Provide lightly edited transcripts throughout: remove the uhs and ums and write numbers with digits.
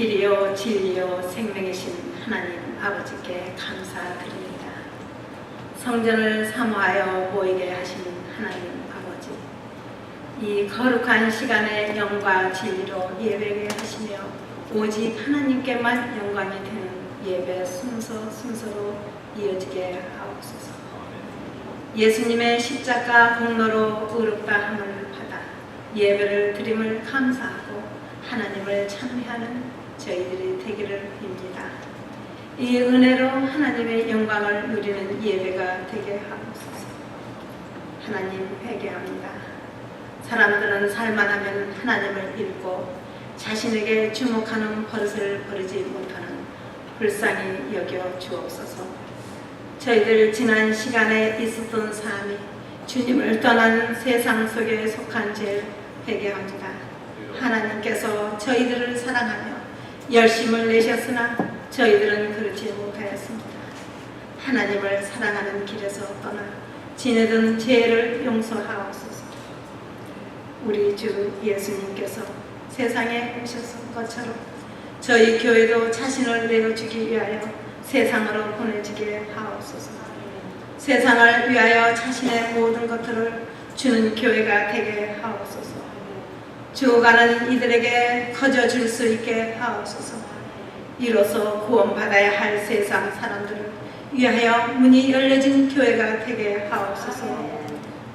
길이요 진리요 생명이신 하나님 아버지께 감사드립니다. 성전을 사모하여 모이게 하시는 하나님 아버지, 이 거룩한 시간에 영과 진리로 예배하게 하시며 오직 하나님께만 영광이 되는 예배 순서로 이어지게 하옵소서. 예수님의 십자가 공로로 의롭다 함을 받아 예배를 드림을 감사하고 하나님을 찬미하는 저희들이 되기를 빕니다. 이 은혜로 하나님의 영광을 누리는 예배가 되게 하옵소서. 하나님 회개합니다. 사람들은 살만하면 하나님을 잃고 자신에게 주목하는 버릇을 버리지 못하는 불쌍히 여겨 주옵소서. 저희들 지난 시간에 있었던 삶이 주님을 떠난 세상 속에 속한 죄를 회개합니다. 하나님께서 저희들을 사랑하며 열심을 내셨으나 저희들은 그렇지 못하였습니다. 하나님을 사랑하는 길에서 떠나 지내던 죄를 용서하옵소서. 우리 주 예수님께서 세상에 오셨던 것처럼 저희 교회도 자신을 내어주기 위하여 세상으로 보내지게 하옵소서. 세상을 위하여 자신의 모든 것들을 주는 교회가 되게 하옵소서. 죽어가는 이들에게 커져줄 수 있게 하옵소서. 이로써 구원받아야 할 세상 사람들을 위하여 문이 열려진 교회가 되게 하옵소서.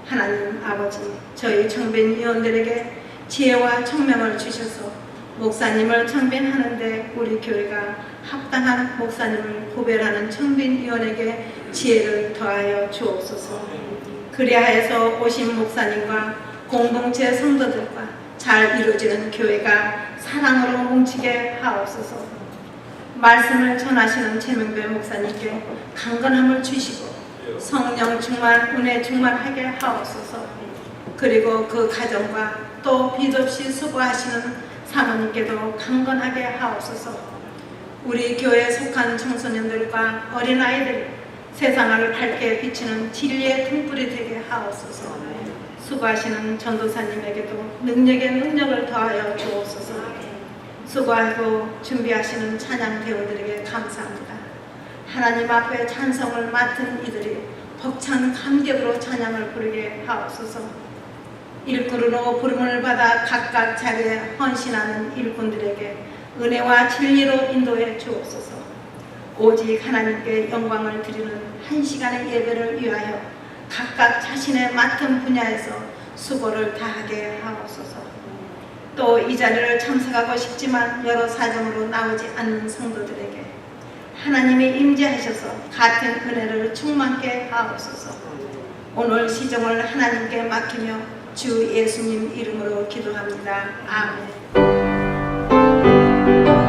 하나님 아버지, 저희 청변위원들에게 지혜와 총명을 주셔서 목사님을 청변하는데 우리 교회가 합당한 목사님을 구별하는 청변위원에게 지혜를 더하여 주옵소서. 그리하여서 오신 목사님과 공동체 성도들과 잘 이루어지는 교회가 사랑으로 뭉치게 하옵소서. 말씀을 전하시는 최명배 목사님께 강건함을 주시고 성령 충만, 은혜 충만하게 하옵소서. 그리고 그 가정과 또 빚없이 수고하시는 사모님께도 강건하게 하옵소서. 우리 교회에 속한 청소년들과 어린아이들이 세상을 밝게 비치는 진리의 등불이 되게 하옵소서. 수고하시는 전도사님에게도 능력을 더하여 주옵소서. 수고하고 준비하시는 찬양 배우들에게 감사합니다. 하나님 앞에 찬송을 맡은 이들이 벅찬 감격으로 찬양을 부르게 하옵소서. 일꾼으로 부름을 받아 각각 자리에 헌신하는 일꾼들에게 은혜와 진리로 인도해 주옵소서. 오직 하나님께 영광을 드리는 한 시간의 예배를 위하여 각각 자신의 맡은 분야에서 수고를 다하게 하옵소서. 또 이 자리를 참석하고 싶지만 여러 사정으로 나오지 않는 성도들에게 하나님이 임재하셔서 같은 은혜를 충만케 하옵소서. 오늘 시정을 하나님께 맡기며 주 예수님 이름으로 기도합니다. 아멘. Yeah.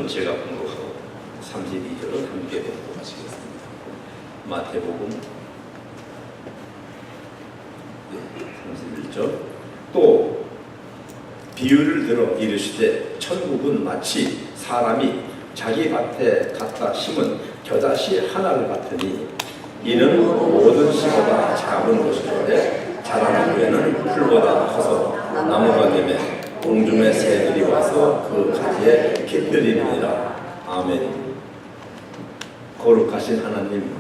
말씀은 제가 공독하고 32절을 함께 공독하시겠습니다. 마태복음 31절. 또 비유를 들어 이르시되 천국은 마치 사람이 자기 밭에 갖다 심은 겨자씨 하나를 같으니 이는 모든 식어가 작은 것인데 자라는 후에는 풀보다 커서 나무가 되며 공중의 새들이 와서 그 가지에 깃들이니라. 아멘. 거룩하신 하나님,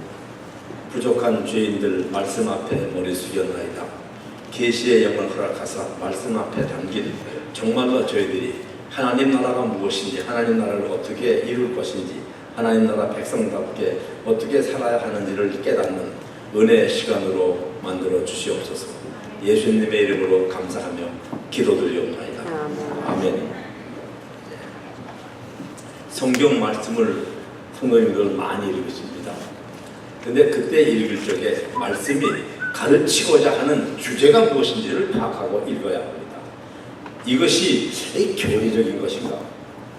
부족한 죄인들 말씀 앞에 머리 숙였나이다. 계시의 영을 허락하사 말씀 앞에 담긴 정말로 저희들이 하나님 나라가 무엇인지, 하나님 나라를 어떻게 이룰 것인지, 하나님 나라 백성답게 어떻게 살아야 하는지를 깨닫는 은혜의 시간으로 만들어 주시옵소서. 예수님의 이름으로 감사하며 기도드리옵나이다. 아멘. 성경 말씀을 성도님들 많이 읽으십니다. 근데 그때 읽을 적에 말씀이 가르치고자 하는 주제가 무엇인지를 파악하고 읽어야 합니다. 이것이 교리적인 것인가,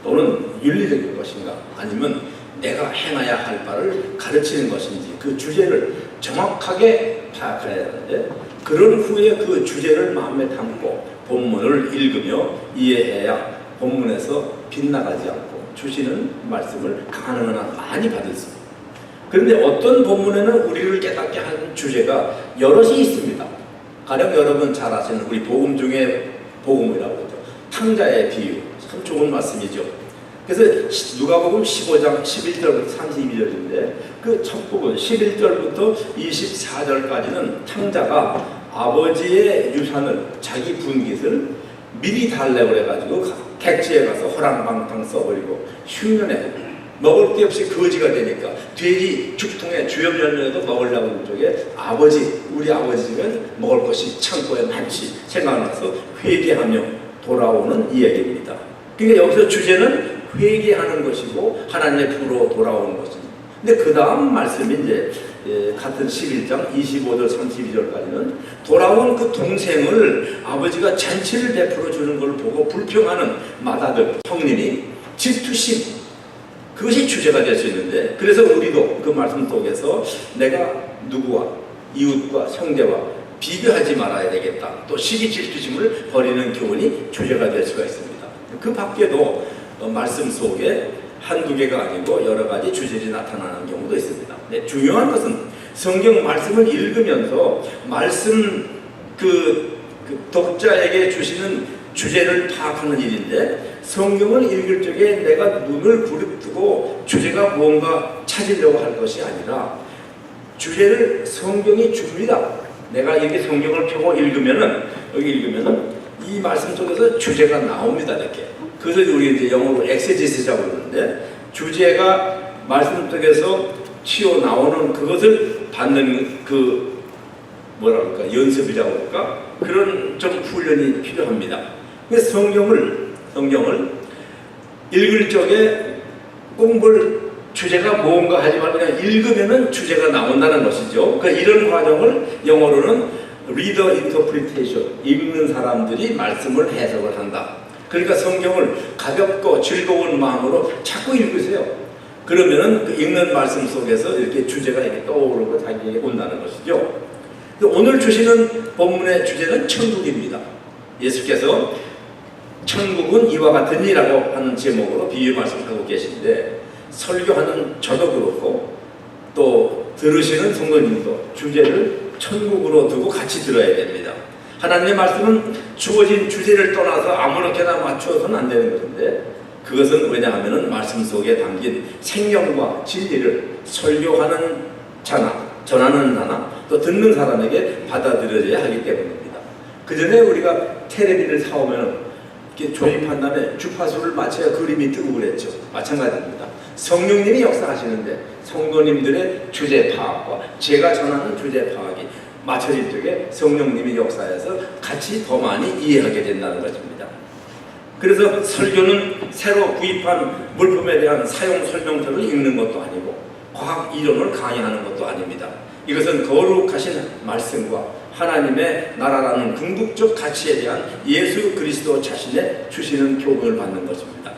또는 윤리적인 것인가, 아니면 내가 행해야 할 바를 가르치는 것인지 그 주제를 정확하게 파악해야 하는데, 그런 후에 그 주제를 마음에 담고 본문을 읽으며 이해해야 본문에서 빗나가지 않고 주시는 말씀을 가능한 한 많이 받을 수 있습니다. 그런데 어떤 본문에는 우리를 깨닫게 하는 주제가 여럿이 있습니다. 가령 여러분 잘 아시는 우리 복음 중에 복음이라고 하죠. 탕자의 비유, 참 좋은 말씀이죠. 그래서 누가복음 15장 11절부터 32절인데 그 첫 부분 11절부터 24절까지는 탕자가 아버지의 유산을, 자기 분깃을 미리 달라고 그래가지고 객지에 가서 호랑방탕 써버리고 흉년에 먹을 게 없이 거지가 되니까 돼지 죽통에 주염 열매도 먹으려고 하는 쪽에 우리 아버지 집에 먹을 것이 창고에 많지 생각나서 회개하며 돌아오는 이야기입니다. 그러니까 여기서 주제는 회개하는 것이고 하나님의 부로 돌아오는 것입니다. 근데 그 다음 말씀이 이제 같은 11장 25절 32절까지는 돌아온 그 동생을 아버지가 잔치를 베풀어 주는 걸 보고 불평하는 맏아들 형님이 질투심, 그것이 주제가 될 수 있는데, 그래서 우리도 그 말씀 속에서 내가 누구와 이웃과 형제와 비교하지 말아야 되겠다, 또 시기 질투심을 버리는 교훈이 주제가 될 수가 있습니다. 그 밖에도 말씀 속에 한두 개가 아니고 여러 가지 주제들이 나타나는 경우도 있습니다. 네, 중요한 것은 성경 말씀을 읽으면서 말씀 그 독자에게 주시는 주제를 파악하는 일인데, 성경을 읽을 적에 내가 눈을 부릅뜨고 주제가 뭔가 찾으려고 할 것이 아니라 주제를 성경이 줍니다. 내가 이렇게 성경을 펴고 읽으면은, 여기 읽으면은 이 말씀 속에서 주제가 나옵니다. 이렇게. 그것을 우리 이제 영어로 엑세지스라고 그러는데, 주제가 말씀 속에서 튀어나오는 그것을 받는 그 뭐랄까 연습이라고 할까, 그런 좀 훈련이 필요합니다. 그래서 성경을 읽을 적에 공부를 주제가 뭔가 하지 말고 그냥 읽으면은 주제가 나온다는 것이죠. 그러니까 이런 과정을 영어로는 reader interpretation, 읽는 사람들이 말씀을 해석을 한다. 그러니까 성경을 가볍고 즐거운 마음으로 자꾸 읽으세요. 그러면은 그 읽는 말씀 속에서 이렇게 주제가 이렇게 떠오르고 자기에게 온다는 것이죠. 오늘 주시는 본문의 주제는 천국입니다. 예수께서 천국은 이와 같으니라고 하는 제목으로 비유 말씀하고 계신데, 설교하는 저도 그렇고 또 들으시는 성도님도 주제를 천국으로 두고 같이 들어야 됩니다. 하나님의 말씀은 주어진 주제를 떠나서 아무렇게나 맞추어서는 안 되는 것인데, 그것은 왜냐하면 말씀 속에 담긴 생명과 진리를 설교하는 자나 전하는 자나 또 듣는 사람에게 받아들여져야 하기 때문입니다. 그 전에 우리가 텔레비를 사오면 이렇게 조립한 다음에 주파수를 맞춰야 그림이 뜨고 그랬죠. 마찬가지입니다. 성령님이 역사하시는데 성도님들의 주제 파악과 제가 전하는 주제 파악이 맞춰질 적에 성령님이 역사해서 같이 더 많이 이해하게 된다는 것입니다. 그래서 설교는 새로 구입한 물품에 대한 사용 설명서를 읽는 것도 아니고 과학 이론을 강의하는 것도 아닙니다. 이것은 거룩하신 말씀과 하나님의 나라라는 궁극적 가치에 대한 예수 그리스도 자신의 주시는 교훈을 받는 것입니다.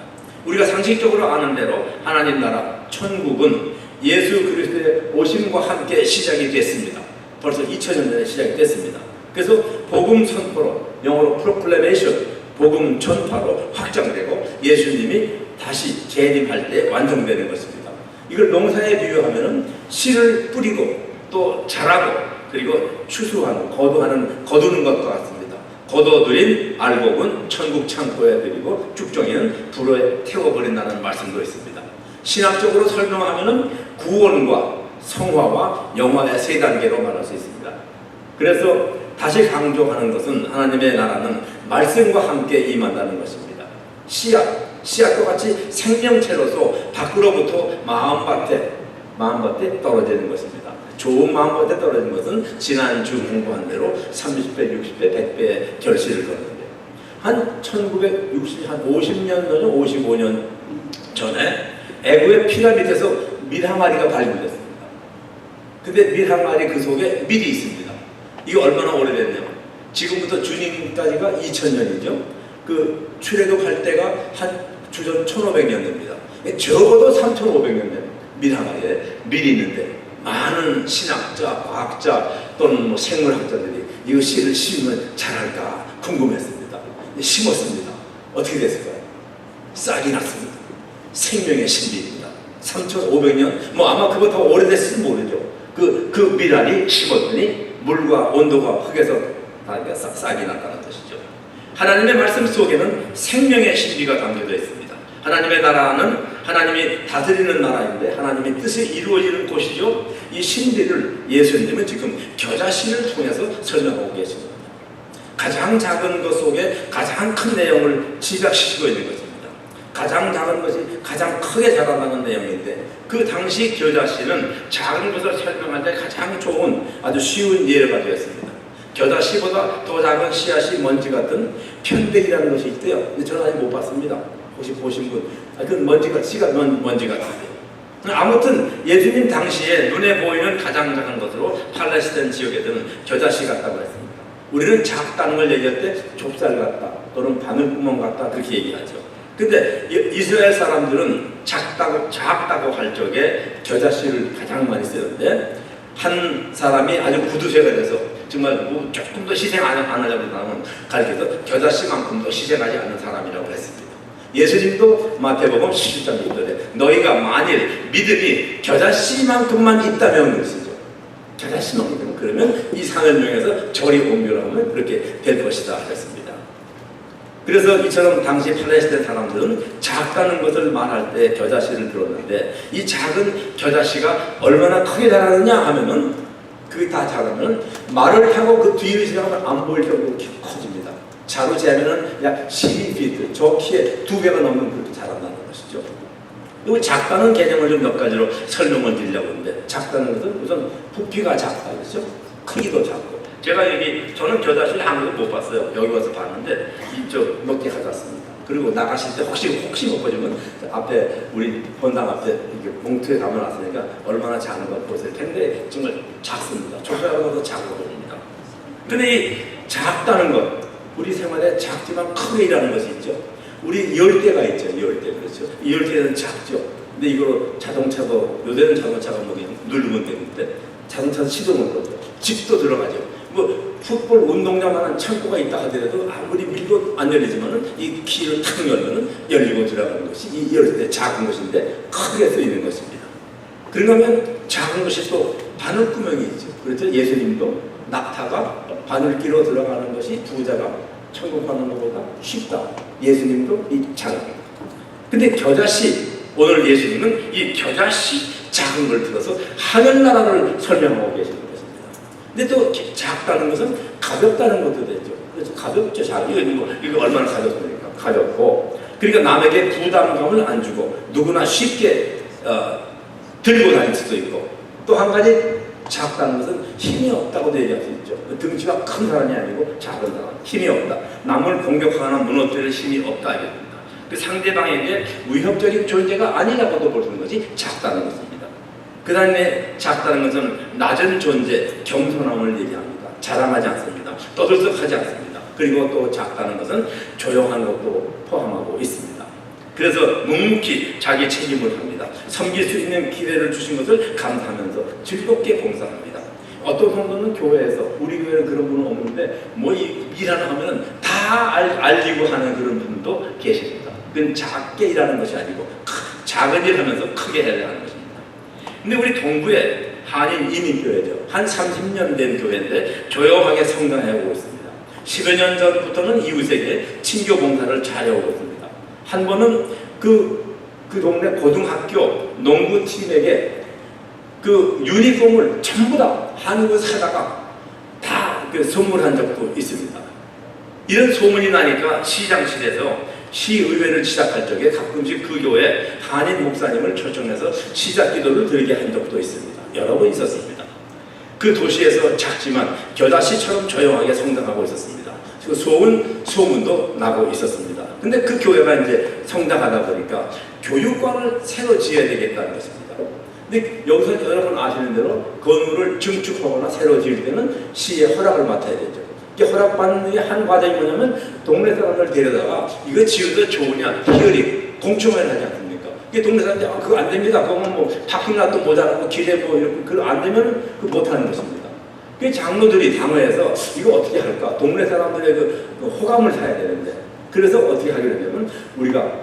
우리가 상식적으로 아는 대로 하나님 나라 천국은 예수 그리스도의 오심과 함께 시작이 됐습니다. 벌써 2000년 전에 시작이 됐습니다. 그래서 복음 선포로, 영어로 proclamation, 복음 전파로 확장되고 예수님이 다시 재림할 때 완성되는 것입니다. 이걸 농사에 비유하면 씨를 뿌리고 또 자라고 그리고 추수하는, 거두는 것과 같습니다. 거둬들인 알곡은 천국 창고에 들이고 쭉정이는 불에 태워버린다는 말씀도 있습니다. 신학적으로 설명하면 구원과 성화와 영화의 세 단계로 말할 수 있습니다. 그래서 다시 강조하는 것은 하나님의 나라는 말씀과 함께 임한다는 것입니다. 씨앗과 같이 생명체로서 밖으로부터 마음밭에 떨어지는 것입니다. 좋은 마음밭에 떨어지는 것은 지난주 공부한 대로 30배, 60배, 100배의 결실을 거는데 한 50년 전에 55년 전에 애국의 피라미드에서 밀 항아리가 발굴됐습니다. 근데 밀 항아리 그 속에 밀이 있습니다. 이게 얼마나 오래됐냐? 지금부터 주님까지가 2000년이죠. 그 출애굽할 때가 한 주전 1500년 됩니다. 적어도 3500년 된 밀 항아리에 밀이 있는데 많은 신학자, 과학자 또는 뭐 생물학자들이 이 씨를 심으면 자랄까 궁금했습니다. 심었습니다. 어떻게 됐을까요? 싹이 났습니다. 생명의 신비입니다. 3500년, 뭐 아마 그거 더 오래됐을지 모르죠. 그 밀알이 심었더니 물과 온도가 흙에서 싹이 났다는 것이죠. 하나님의 말씀 속에는 생명의 신비가 담겨져 있습니다. 하나님의 나라는 하나님이 다스리는 나라인데 하나님의 뜻이 이루어지는 곳이죠. 이 신비를 예수님은 지금 겨자씨를 통해서 설명하고 계십니다. 가장 작은 것 속에 가장 큰 내용을 집약시키고 있는 것입니다. 가장 작은 것이 가장 크게 자라나는 내용인데 그 당시 겨자씨는 작은 것을 설명할 때 가장 좋은 아주 쉬운 예가 되었습니다. 겨자씨보다 더 작은 씨앗이 먼지 같은 편백이라는 것이 있대요. 근데 저는 아직 못 봤습니다. 혹시 보신 분? 그 씨가 먼지 같은데요. 아무튼 예수님 당시에 눈에 보이는 가장 작은 것으로 팔레스타인 지역에서는 겨자씨 같다고 했습니다. 우리는 작다는 걸 얘기할 때 좁쌀 같다 또는 바늘구멍 같다 그렇게 얘기하죠. 근데 이스라엘 사람들은 작다고 할 적에 겨자씨를 가장 많이 쓰는데 한 사람이 아주 구두쇠가 돼서 정말 뭐 조금 더 희생 안 하려고 하면 가르쳐서 겨자씨만큼도 희생하지 않는 사람이라고 했습니다. 예수님도 마태복음 17장 6절에 너희가 만일 믿음이 겨자씨만큼만 있다면 그러시죠. 겨자씨만큼 그러면 이 산을 명해서 저리 옮기라 하면 그렇게 될 것이다 하셨습니다. 그래서 이처럼 당시 팔레스타인 사람들은 작다는 것을 말할 때 겨자씨를 들었는데 이 작은 겨자씨가 얼마나 크게 자라느냐 하면은 그게 다 자라면 말을 타고 그 뒤를 지나가면 안 보일 정도로 이렇게 커집니다. 자로 재면은 약 12피트, 저 키에 2배가 넘는 그렇게 자란다는 것이죠. 이거 작다는 개념을 좀 몇 가지로 설명을 드리려고 하는데 작다는 것은 우선 부피가 작다 그렇죠? 크기도 작고 제가 저는 겨자씨를 한 번도 못 봤어요. 여기 와서 봤는데 이쪽 몇 개 가져왔습니다. 그리고 나가실 때 혹시 못 보시면 앞에 우리 본당 앞에 이렇게 봉투에 담아놨으니까 얼마나 작은 걸 보실 텐데 정말 작습니다. 조그마하고도 작은 겁니다. 근데 이 작다는 것 우리 생활에 작지만 크게 일하는 것이 있죠. 우리 열대가 있죠. 열대 그렇죠. 이 열대는 작죠. 근데 이거 자동차도 요새는 자동차가 뭐 누르면 되는데 자동차 시동을 걸죠. 집도 들어가죠. 뭐 풋볼 운동장만한 창고가 있다 하더라도 아무리 밀고 안 열리지만은 이 키를 탁 열면은 열리고 들어가는 것이 이 열대 작은 것인데 크게 쓰이는 것입니다. 그러면 작은 것이 또 바늘구멍이 있죠. 그래서 예수님도 낙타가 바늘기로 들어가는 것이 부자가 천국 가는 것보다 쉽다. 예수님도 이 작은 것. 근데 겨자씨 오늘 예수님은 이 겨자씨 작은 걸 들어서 하늘나라를 설명하고 계십니다. 근데 또 작다는 것은 가볍다는 것도 되죠. 그래서 가볍죠. 이거 얼마나 가볍습니까? 가볍고 그러니까 남에게 부담감을 안 주고 누구나 쉽게 들고 다닐 수도 있고 또 한 가지 작다는 것은 힘이 없다고도 얘기할 수 있죠. 등치가 큰 사람이 아니고 작은 사람 힘이 없다. 남을 공격하거나 무너뜨릴 힘이 없다 이겁니다. 그 상대방에게 위협적인 존재가 아니라고도 볼 수 있는 것이 작다는 것입니다. 그 다음에 작다는 것은 낮은 존재, 겸손함을 얘기합니다. 자랑하지 않습니다. 떠들썩하지 않습니다. 그리고 또 작다는 것은 조용한 것도 포함하고 있습니다. 그래서 묵묵히 자기 책임을 합니다. 섬길 수 있는 기회를 주신 것을 감사하면서 즐겁게 봉사합니다. 어떤 성도는 교회에서, 우리 교회는 그런 분은 없는데 뭐 일 하나 하면 다 알리고 하는 그런 분도 계십니다. 그건 작게 일하는 것이 아니고 작은 일 하면서 크게 해야 하는 것입니다. 근데 우리 동구에 한인 이민교회죠. 한 30년 된 교회인데 조용하게 성장해오고 있습니다. 10여 년 전부터는 이웃에게 친교 봉사를 잘해오고 있습니다. 한 번은 그 동네 고등학교 농구팀에게 그 유니폼을 전부 다 한국에서 사다가 다 그 선물한 적도 있습니다. 이런 소문이 나니까 시장실에서 시의회를 시작할 적에 가끔씩 그 교회 한인 목사님을 초청해서 시작 기도를 드리게 한 적도 있습니다. 여러 번 있었습니다. 그 도시에서 작지만 겨자씨처럼 조용하게 성장하고 있었습니다. 소문도 나고 있었습니다. 근데 그 교회가 이제 성장하다 보니까 교육관을 새로 지어야 되겠다는 것입니다. 근데 여기서 여러분 아시는 대로 건물을 증축하거나 새로 지을 때는 시의 허락을 맡아야 되죠. 이게 허락받는 한 과정이 뭐냐면 동네 사람들 데려다가 이거 지어도 좋으냐 히어링 공청회를 하지 않습니까? 이게 동네 사람들이 그거 안 됩니다. 그거는 뭐 파킹락도 모자라고 길에 뭐 이렇게 그거 안 되면 그 못하는 것입니다. 그 장로들이 당회에서 이거 어떻게 할까? 동네 사람들의 그 호감을 사야 되는데 그래서 어떻게 하기로 했냐면 우리가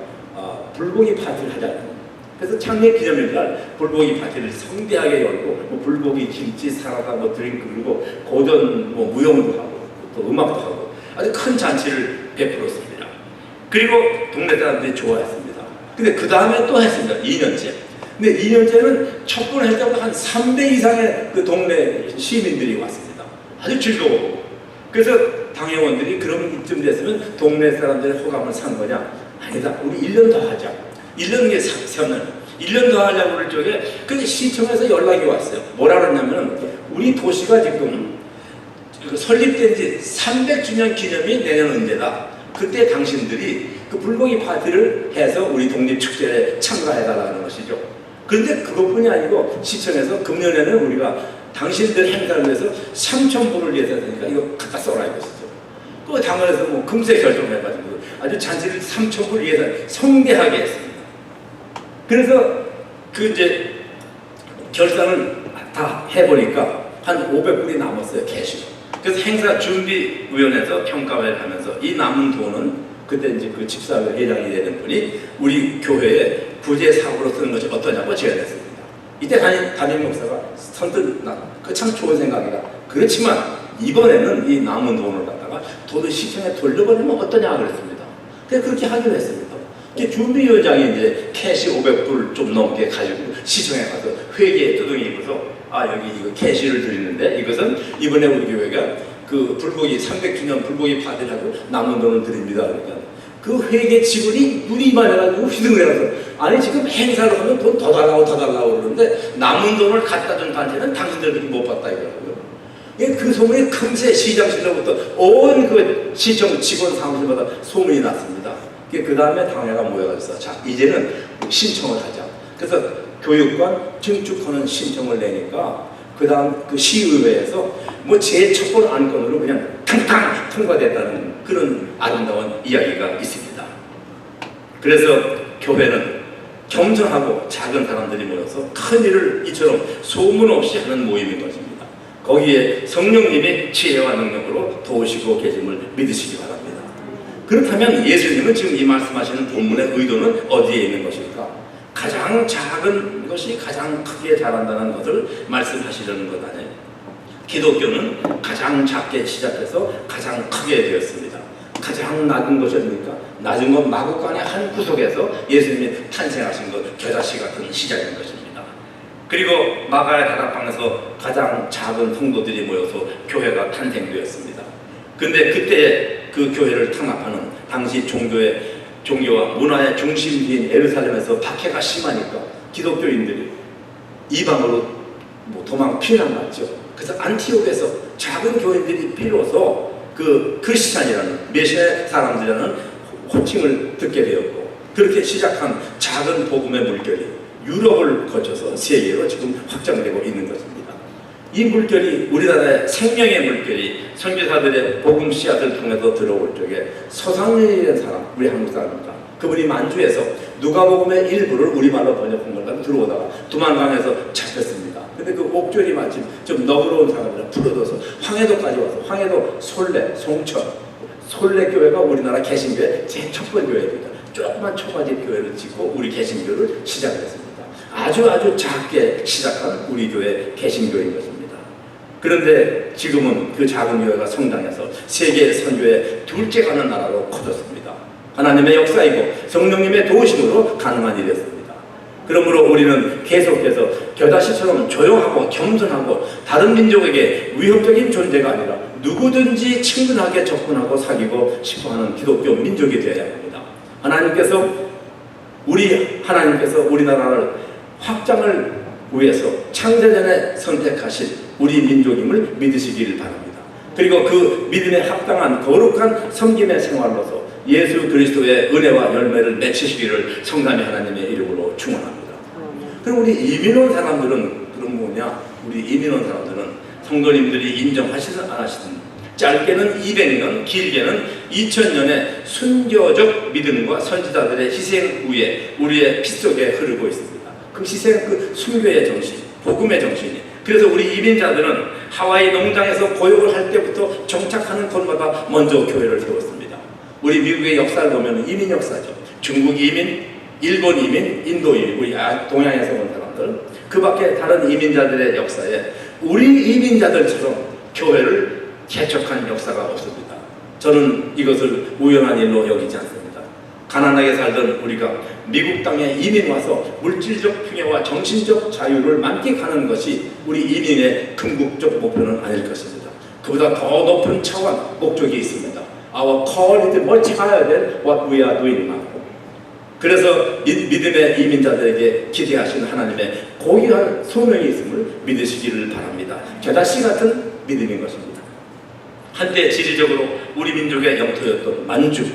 불고기 파티를 하자. 그래서 창립 기념일날 불고기 파티를 성대하게 열고 뭐 불고기, 김치, 사라다, 뭐 드링크 그리고 고전 뭐 무용도 하고 또 음악도 하고 아주 큰 잔치를 베풀었습니다. 그리고 동네 사람들이 좋아했습니다. 근데 그 다음에 또 했습니다. 2년째. 근데 2년째는 첫 번 할 때보다 한 3배 이상의 그 동네 시민들이 왔습니다. 아주 즐거웠고. 그래서 당회원들이 그럼 이쯤 됐으면 동네 사람들의 호감을 산 거냐? 아니다. 우리 1년 더 하자. 1년에 3년. 1년 더 하려고 그럴 적에 그 시청에서 연락이 왔어요. 뭐라 그러냐면 우리 도시가 지금 설립된 지 300주년 기념이 내년 언제다. 그때 당신들이 그 불고기 파티를 해서 우리 독립축제에 참가해달라는 것이죠. 그런데 그것뿐이 아니고 시청에서 금년에는 우리가 당신들 행사를 위해서 3,000불을 예산하니까 이거 갖다 써라 이것이죠. 그 당원에서 뭐 금세 결정해가지고 아주 잔치를 3,000불 예산 성대하게 했습니다. 그래서 그 이제 결산을 다 해보니까 한 500불이 남았어요. 캐시. 그래서 행사 준비위원회에서 평가를 하면서 이 남은 돈은 그때 이제 그 집사회 회장이 되는 분이 우리 교회에 부재 사업으로 쓰는 것이 어떠냐고 제안했습니다. 이때 담임 목사가 선뜻 그 참 좋은 생각이다. 그렇지만 이번에는 이 남은 돈을 갖다가 도도 시청에 돌려버리면 어떠냐 그랬습니다. 그래서 그렇게 하기로 했습니다. 준비위원장이 이제 캐시 500불 좀 넘게 가지고 시청에 가서 회계에 두둥이 입어서 여기 이거 캐시를 드리는데 이것은 이번에 우리 교회가 그 불고기 300주년 불고기 파티를 하고 남은 돈을 드립니다. 그러니까 그 회계 직원이 눈이 많아가지고 휘둥그레서 아니 지금 행사를 하면 돈 더 달라고 그러는데 남은 돈을 갖다 준 단체는 당신들이 못 받다 이거라고요. 그 소문이 금세 시장실로부터 온 그 시청 직원 사무실마다 소문이 났습니다. 그 다음에 당회가 모여가지고 자 이제는 신청을 하자. 그래서 교육관 증축하는 신청을 내니까 그 다음 그 시의회에서 뭐 제 첫 번 안건으로 그냥 탕탕 통과됐다는 그런 아름다운 이야기가 있습니다. 그래서 교회는 겸손하고 작은 사람들이 모여서 큰 일을 이처럼 소문 없이 하는 모임인 것입니다. 거기에 성령님이 지혜와 능력으로 도우시고 계심을 믿으시기 바랍니다. 그렇다면 예수님은 지금 이 말씀하시는 본문의 의도는 어디에 있는 것일까? 가장 작은 것이 가장 크게 자란다는 것을 말씀하시려는 것 아니에요. 기독교는 가장 작게 시작해서 가장 크게 되었습니다. 가장 낮은 것이 어딥니까? 낮은 건 마구간의 한 구석에서 예수님이 탄생하신 것, 겨자씨 같은 시작인 것입니다. 그리고 마가의 다락방에서 가장 작은 성도들이 모여서 교회가 탄생되었습니다. 근데 그때 그 교회를 탄압하는 당시 종교와 문화의 중심지인 예루살렘에서 박해가 심하니까 기독교인들이 이방으로 도망 피난 갔죠. 그래서 안티옥에서 작은 교인들이 비로소 그 크리스찬이라는 메시아 사람들이라는 호칭을 듣게 되었고 그렇게 시작한 작은 복음의 물결이 유럽을 거쳐서 세계로 지금 확장되고 있는 것입니다. 이 물결이 우리나라의 생명의 물결이 선교사들의 복음 씨앗을 통해서 들어올 적에 서상렬이라는 사람, 우리 한국 사람입니다. 그분이 만주에서 누가복음의 일부를 우리말로 번역한 걸 가지고 들어오다가 두만강에서 잡혔습니다. 근데 그 옥졸이 마침 좀 너그러운 사람이라 풀어둬서 황해도까지 와서 황해도 솔래, 송천, 솔래 교회가 우리나라 개신교의 제일 첫 번째 교회입니다. 조그만 초가집 교회를 짓고 우리 개신교를 시작했습니다. 아주 작게 시작한 우리 교회 개신교인 것입니다. 그런데 지금은 그 작은 교회가 성장해서 세계 선교의 둘째 가는 나라로 커졌습니다. 하나님의 역사이고 성령님의 도우심으로 가능한 일이었습니다. 그러므로 우리는 계속해서 겨다시처럼 조용하고 겸손하고 다른 민족에게 위협적인 존재가 아니라 누구든지 친근하게 접근하고 사귀고 싶어하는 기독교 민족이 되어야 합니다. 하나님께서 우리나라를 확장을 위해서 창세전에 선택하신 우리 민족임을 믿으시기를 바랍니다. 그리고 그 믿음에 합당한 거룩한 섬김의 생활로서 예수 그리스도의 은혜와 열매를 맺히시기를 성삼위 하나님의 이름으로 축원합니다. 그럼 우리 이민 온 사람들은 그런 뭐냐? 우리 이민 온 사람들은 성도님들이 인정하시든 안 하시든 짧게는 200년, 길게는 2000년의 순교적 믿음과 선지자들의 희생 후에 우리의 피 속에 흐르고 있습니다. 그 희생, 그 순교의 정신, 복음의 정신이. 그래서 우리 이민자들은 하와이 농장에서 고용을 할 때부터 정착하는 곳마다 먼저 교회를 세웠습니다. 우리 미국의 역사를 보면 이민 역사죠. 중국 이민, 일본 이민, 인도 이민, 우리 동양에서 온 사람들, 그 밖에 다른 이민자들의 역사에 우리 이민자들처럼 교회를 개척한 역사가 없습니다. 저는 이것을 우연한 일로 여기지 않습니다. 가난하게 살던 우리가 미국 땅에 이민 와서 물질적 평화와 정신적 자유를 만끽하는 것이 우리 이민의 궁극적 목표는 아닐 것입니다. 그보다 더 높은 차원, 목적이 있습니다. Our call is much higher than what we are doing now. 그래서 믿음의 이민자들에게 기대하신 하나님의 고귀한 소명이 있음을 믿으시기를 바랍니다. 겨다시 같은 믿음인 것입니다. 한때 지리적으로 우리 민족의 영토였던 만주,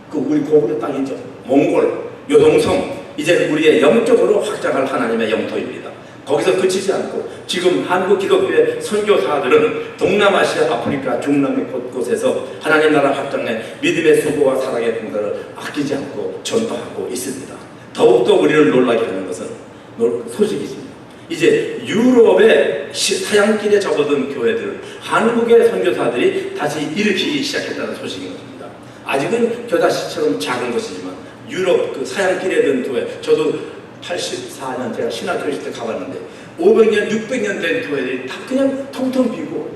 그 우리 고구려 땅이죠. 몽골, 요동성, 이제 우리의 영적으로 확장할 하나님의 영토입니다. 거기서 그치지 않고 지금 한국 기독교의 선교사들은 동남아시아, 아프리카, 중남미 곳곳에서 하나님 나라 확장에 믿음의 수고와 사랑의 봉사를 아끼지 않고 전파하고 있습니다. 더욱더 우리를 놀라게 하는 것은 소식이십니다. 이제 유럽의 사양길에 접어든 교회들, 한국의 선교사들이 다시 일으키기 시작했다는 소식인 것입니다. 아직은 겨다시처럼 작은 것이지만 유럽 그 사양길에 든 교회, 저도 84년 제가 신학교에 때 가봤는데 500년, 600년 된 교회들이 다 그냥 텅텅 비고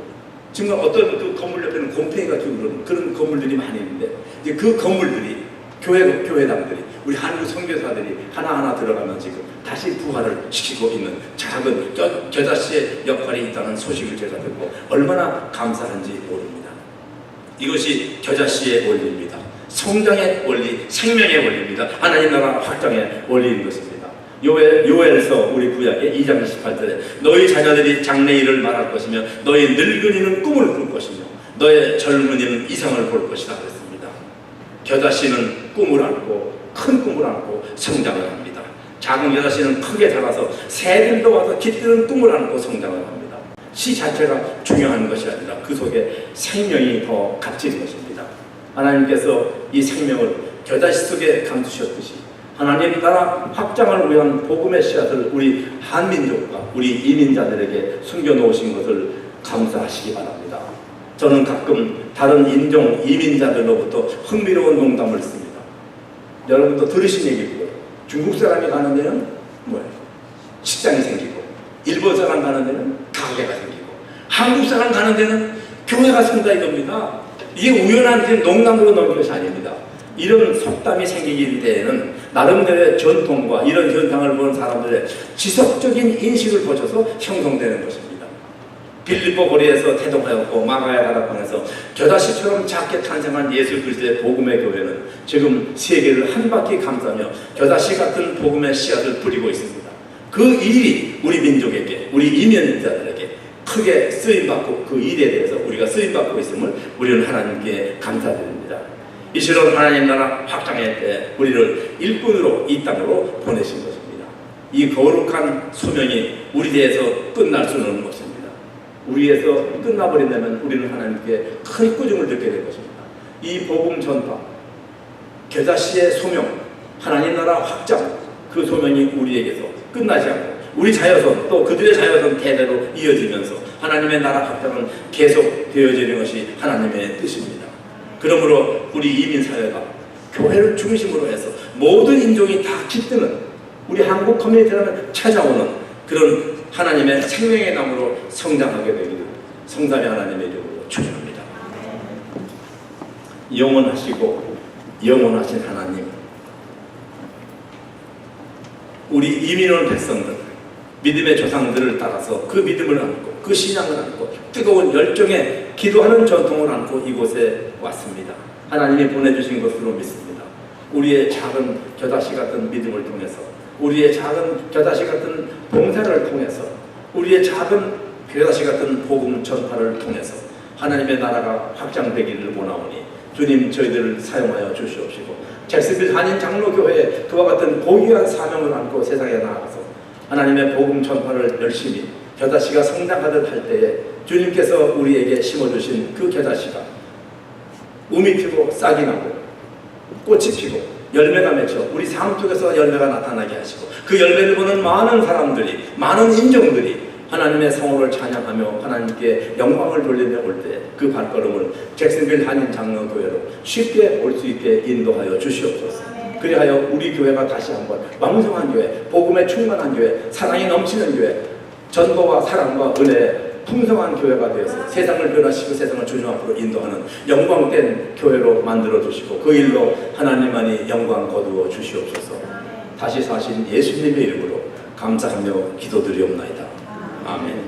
정말 어떤 그 건물 옆에는 곰팡이가 끼고 그런 건물들이 많이 있는데 이제 그 건물들이 교회당들이 우리 한국 선교사들이 하나하나 들어가면 지금 다시 부활을 시키고 있는 작은 겨자씨의 역할이 있다는 소식을 제가 듣고 얼마나 감사한지 모릅니다. 이것이 겨자씨의 원리입니다. 성장의 원리, 생명의 원리입니다. 하나님 나라 확장의 원리인 것입니다. 요엘서 우리 구약의 2장 28절에 너희 자녀들이 장래일을 말할 것이며 너희 늙은이는 꿈을 꿀 것이며 너의 젊은이는 이상을 볼 것이다 그랬습니다. 겨자씨는 꿈을 안고 큰 꿈을 안고 성장을 합니다. 작은 겨자씨는 크게 자라서 새들도 와서 깃드는 꿈을 안고 성장을 합니다. 씨 자체가 중요한 것이 아니라 그 속에 생명이 더 값진 것입니다. 하나님께서 이 생명을 겨자씨 속에 감추셨듯이 하나님 나라 확장을 위한 복음의 씨앗을 우리 한민족과 우리 이민자들에게 숨겨놓으신 것을 감사하시기 바랍니다. 저는 가끔 다른 인종 이민자들로부터 흥미로운 농담을 씁니다. 여러분도 들으신 얘기일 거예요. 중국 사람이 가는 데는 뭐예요? 식당이 생기고, 일본 사람 가는 데는 가게가 생기고, 한국 사람 가는 데는 교회가 생긴다 이겁니다. 이게 우연한 농담으로 넣은 것이 아닙니다. 이런 속담이 생기기 때에는 나름대로의 전통과 이런 현상을 본 사람들의 지속적인 인식을 거쳐서 형성되는 것입니다. 빌립보 거리에서 태동하였고 마가야 다락방에서 겨자씨처럼 작게 탄생한 예수 그리스도의 복음의 교회는 지금 세계를 한 바퀴 감싸며 겨자씨 같은 복음의 씨앗을 뿌리고 있습니다. 그 일이 우리 민족에게, 우리 이민자들에게 크게 쓰임받고 그 일에 대해서 우리가 쓰임받고 있음을 우리는 하나님께 감사드립니다. 이 시로 하나님 나라 확장의 때 우리를 일꾼으로 이 땅으로 보내신 것입니다. 이 거룩한 소명이 우리 대해서 끝날 수는 없습니다. 우리에서 끝나버린다면 우리는 하나님께 큰 꾸중을 듣게 될 것입니다. 이 복음 전파, 겨자씨의 소명, 하나님 나라 확장, 그 소명이 우리에게서 끝나지 않고 우리 자녀선 또 그들의 자녀선 대대로 이어지면서 하나님의 나라 확장은 계속 되어지는 것이 하나님의 뜻입니다. 그러므로 우리 이민사회가 교회를 중심으로 해서 모든 인종이 다 깃드는 우리 한국 커뮤니티라는 찾아오는 그런 하나님의 생명의 나무로 성장하게 되기를 성삼위 하나님의 이름으로 축원합니다. 영원하시고 영원하신 하나님, 우리 이민 온 백성들, 믿음의 조상들을 따라서 그 믿음을 안고 그 신앙을 안고 뜨거운 열정에 기도하는 전통을 안고 이곳에 왔습니다. 하나님이 보내주신 것으로 믿습니다. 우리의 작은 겨다시 같은 믿음을 통해서, 우리의 작은 겨다시 같은 봉사를 통해서, 우리의 작은 겨다시 같은 복음 전파를 통해서 하나님의 나라가 확장되기를 원하오니 주님 저희들을 사용하여 주시옵시고, 잭슨빌 한인 장로교회에 그와 같은 고귀한 사명을 안고 세상에 나아가서 하나님의 복음 전파를 열심히 겨다시가 성장하듯 할 때에 주님께서 우리에게 심어주신 그 겨다시가 우미 피고 싹이 나고 꽃이 피고 열매가 맺혀 우리 삶 속에서 열매가 나타나게 하시고, 그 열매를 보는 많은 사람들이, 많은 인종들이 하나님의 성호를 찬양하며 하나님께 영광을 돌리며 올 때 그 발걸음을 잭슨빌 한인 장로교회로 쉽게 올 수 있게 인도하여 주시옵소서. 그리하여 우리 교회가 다시 한번 왕성한 교회, 복음에 충만한 교회, 사랑이 넘치는 교회, 전도와 사랑과 은혜에 풍성한 교회가 되어서 세상을 변화시키고 세상을 주님 앞으로 인도하는 영광된 교회로 만들어 주시고, 그 일로 하나님만이 영광 거두어 주시옵소서. 다시 사신 예수님의 이름으로 감사하며 기도드리옵나이다. 아멘.